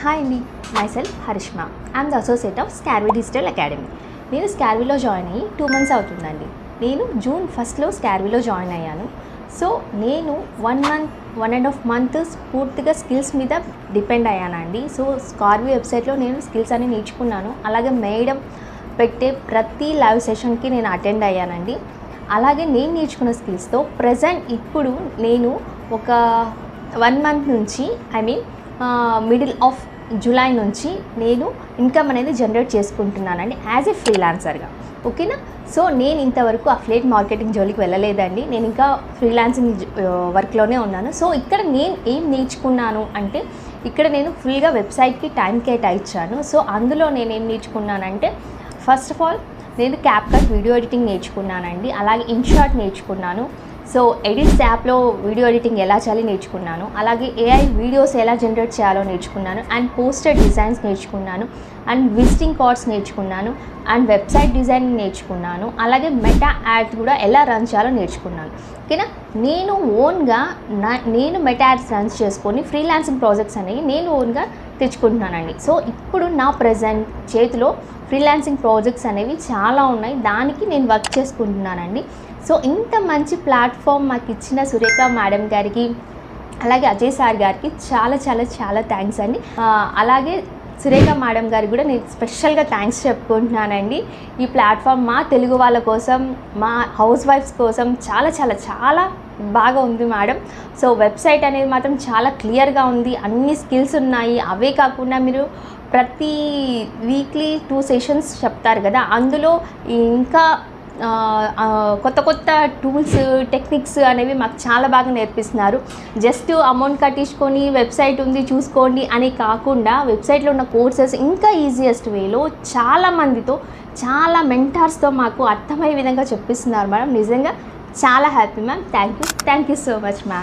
Hi అండి, myself Harishma. I'm the associate of Skarvi digital academy. నేను స్కార్వీలో జాయిన్ అయ్యి 2 months అవుతుందండి. నేను జూన్ 1st స్కార్వీలో జాయిన్ అయ్యాను. సో నేను 1.5 months పూర్తిగా స్కిల్స్ మీద డిపెండ్ అయ్యానండి. సో స్కార్వీ వెబ్సైట్లో నేను స్కిల్స్ అన్ని నేర్చుకున్నాను. అలాగే మేడం పెట్టే ప్రతి లైవ్ సెషన్కి నేను అటెండ్ అయ్యానండి. అలాగే నేను నేర్చుకున్న స్కిల్స్తో ప్రజెంట్ ఇప్పుడు నేను ఒక 1 month నుంచి మిడిల్ ఆఫ్ జూలై నుంచి నేను ఇన్కమ్ అనేది జనరేట్ చేసుకుంటున్నానండి యాజ్ ఏ ఫ్రీలాన్సర్గా. ఓకేనా? సో నేను ఇంతవరకు అఫిలియేట్ మార్కెటింగ్ జోలికి వెళ్ళలేదండి. నేను ఇంకా ఫ్రీలాన్సింగ్ వర్క్లోనే ఉన్నాను. సో ఇక్కడ నేను ఏం నేర్చుకున్నాను అంటే, ఇక్కడ నేను ఫుల్గా వెబ్సైట్కి టైం కేటాయించాను. సో అందులో నేను ఏం నేర్చుకున్నానంటే, ఫస్ట్ ఆఫ్ ఆల్ నేను క్యాప్కట్ వీడియో ఎడిటింగ్ నేర్చుకున్నానండి. అలాగే ఇన్షాట్ నేర్చుకున్నాను. సో ఎడిట్స్ యాప్లో వీడియో ఎడిటింగ్ ఎలా చేయాలి నేర్చుకున్నాను. అలాగే ఏఐ వీడియోస్ ఎలా జనరేట్ చేయాలో నేర్చుకున్నాను. అండ్ పోస్టర్ డిజైన్స్ నేర్చుకున్నాను. అండ్ విజిటింగ్ కార్డ్స్ నేర్చుకున్నాను. అండ్ వెబ్సైట్ డిజైనింగ్ నేర్చుకున్నాను. అలాగే మెటా యాడ్స్ కూడా ఎలా రన్ చేయాలో నేర్చుకున్నాను. ఓకేనా? నేను ఓన్గా నేను మెటా యాడ్స్ రన్ చేసుకొని ఫ్రీలాన్సింగ్ ప్రాజెక్ట్స్ అనేవి నేను ఓన్గా తెచ్చుకుంటున్నానండి. సో ఇప్పుడు నా ప్రజెంట్ చేతిలో ఫ్రీలాన్సింగ్ ప్రాజెక్ట్స్ అనేవి చాలా ఉన్నాయి. దానికి నేను వర్క్ చేసుకుంటున్నానండి. సో ఇంత మంచి ప్లాట్ఫామ్ మాకు ఇచ్చిన సురేఖ మేడం గారికి, అలాగే అజయ్ సార్ గారికి చాలా చాలా చాలా థ్యాంక్స్ అండి. అలాగే సురేఖ మేడం గారికి కూడా నేను స్పెషల్గా థ్యాంక్స్ చెప్పుకుంటున్నానండి. ఈ ప్లాట్ఫామ్ మా తెలుగు వాళ్ళ కోసం, మా హౌస్ వైఫ్స్ కోసం చాలా చాలా చాలా బాగా ఉంది మేడం. సో వెబ్సైట్ అనేది మాత్రం చాలా క్లియర్గా ఉంది, అన్ని స్కిల్స్ ఉన్నాయి. అవే కాకుండా మీరు ప్రతి వీక్లీ 2 sessions చెప్తారు కదా, అందులో ఇంకా కొత్త కొత్త టూల్స్, టెక్నిక్స్ అనేవి మాకు చాలా బాగా నేర్పిస్తున్నారు. జస్ట్ అమౌంట్ కట్టించుకొని వెబ్సైట్ ఉంది చూసుకోండి అని కాకుండా, వెబ్సైట్లో ఉన్న కోర్సెస్ ఇంకా ఈజియెస్ట్ వేలో చాలా మందితో, చాలా మెంటార్స్తో మాకు అర్థమయ్యే విధంగా చెప్పిస్తున్నారు మేడం. నిజంగా చాలా happy ma'am. Thank you so much ma'am.